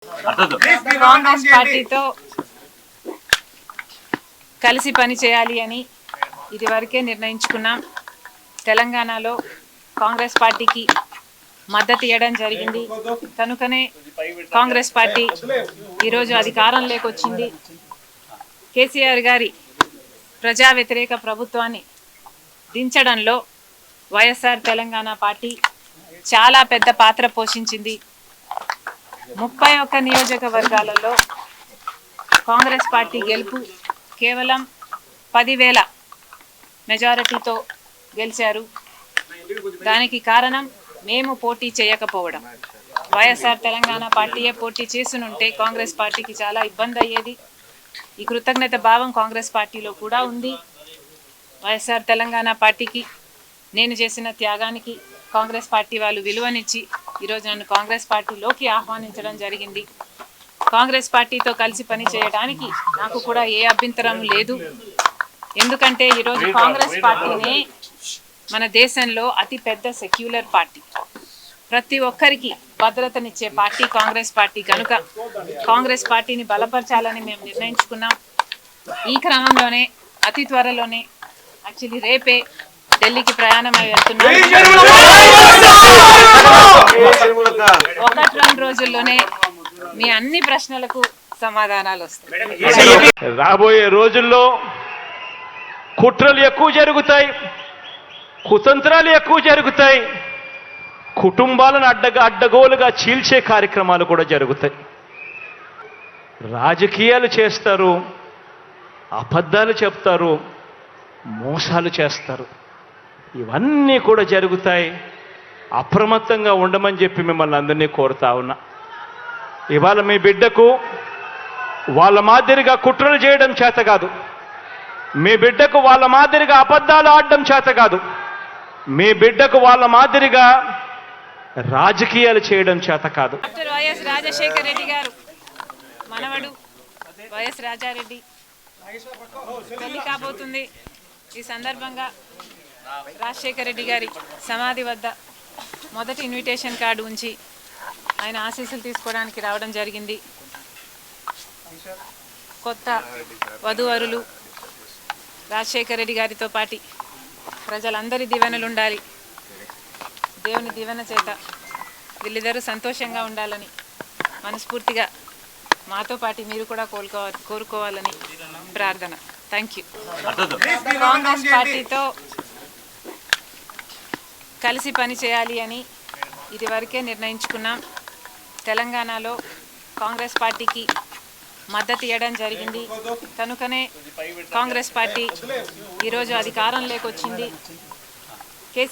కాంగ్రెస్ పార్టీతో కలిసి పని చేయాలి అని ఇదివరకే నిర్ణయించుకున్నాం. తెలంగాణలో కాంగ్రెస్ పార్టీకి మద్దతు ఇవ్వడం జరిగింది. కనుకనే కాంగ్రెస్ పార్టీ ఈరోజు అధికారంలోకి వచ్చింది. కేసీఆర్ గారి ప్రజా వ్యతిరేక ప్రభుత్వాన్ని దించడంలో వైఎస్ఆర్ తెలంగాణ పార్టీ చాలా పెద్ద పాత్ర పోషించింది. 31 నియోజకవర్గాలలో కాంగ్రెస్ పార్టీ గెలుపు కేవలం 10,000 మెజారిటీతో గెలిచారు. దానికి కారణం మేము పోటీ చేయకపోవడం. వైఎస్ఆర్ తెలంగాణ పార్టీయే పోటీ చేసునుంటే కాంగ్రెస్ పార్టీకి చాలా ఇబ్బంది అయ్యేది. ఈ కృతజ్ఞత భావం కాంగ్రెస్ పార్టీలో కూడా ఉంది. వైఎస్ఆర్ తెలంగాణ పార్టీకి నేను చేసిన త్యాగానికి కాంగ్రెస్ పార్టీ వాళ్ళు విలువనిచ్చి ఈరోజు నన్ను కాంగ్రెస్ పార్టీలోకి ఆహ్వానించడం జరిగింది. కాంగ్రెస్ పార్టీతో కలిసి పని చేయడానికి నాకు కూడా ఏ అభ్యంతరం లేదు. ఎందుకంటే ఈరోజు కాంగ్రెస్ పార్టీనే మన దేశంలో అతి పెద్ద సెక్యులర్ పార్టీ. ప్రతి ఒక్కరికి భద్రతనిచ్చే పార్టీ కాంగ్రెస్ పార్టీ. కనుక కాంగ్రెస్ పార్టీని బలపరచాలని మేము నిర్ణయించుకున్నాం. ఈ క్రమంలోనే అతి త్వరలోనే యాక్చువల్లీ రేపే ఢిల్లీకి ప్రయాణం అయి వెళ్తున్నాం. 1-2 రోజుల్లోనే మీ అన్ని ప్రశ్నలకు సమాధానాలు వస్తాయి. రాబోయే రోజుల్లో కుట్రలు ఎక్కువ జరుగుతాయి, కుతంత్రాలు ఎక్కువ జరుగుతాయి, కుటుంబాలను అడ్డగోలుగా చీల్చే కార్యక్రమాలు కూడా జరుగుతాయి. రాజకీయాలు చేస్తారు, అబద్ధాలు చెప్తారు, మోసాలు చేస్తారు. ఇవన్నీ కూడా జరుగుతాయి. అప్రమత్తంగా ఉండమని చెప్పి మిమ్మల్ని అందరినీ కోరుతా ఉన్నా. ఇవాళ మీ బిడ్డకు వాళ్ళ మాదిరిగా కుట్రలు చేయడం చేత కాదు, మీ బిడ్డకు వాళ్ళ మాదిరిగా అబద్ధాలు ఆడడం చేత కాదు, మీ బిడ్డకు వాళ్ళ మాదిరిగా రాజకీయాలు చేయడం చేత కాదు. డాక్టర్ వైఎస్ రాజశేఖర రెడ్డి గారు మనవడు వైఎస్ రాజారెడ్డి పెళ్లి కాబోతుంది. ఈ సందర్భంగా రాజశేఖర రెడ్డి గారి సమాధి వద్ద మొదటి ఇన్విటేషన్ కార్డు ఉంచి ఆయన ఆశీస్సులు తీసుకోవడానికి రావడం జరిగింది. కొత్త వధూవరులు రాజశేఖర రెడ్డి గారితో పాటు ప్రజలందరి దీవెనలు ఉండాలి. దేవుని దీవెన చేత వీళ్ళిద్దరూ సంతోషంగా ఉండాలని మనస్ఫూర్తిగా మాతో పాటు మీరు కూడా కోరుకోవాలని ప్రార్థన. Thank you. కాంగ్రెస్ పార్టీతో కలిసి పని చేయాలి అని ఇదివరకే నిర్ణయించుకున్నాం. తెలంగాణలో కాంగ్రెస్ పార్టీకి మద్దతు ఇవ్వడం జరిగింది. కనుకనే కాంగ్రెస్ పార్టీ ఈరోజు అధికారంలోకి వచ్చింది.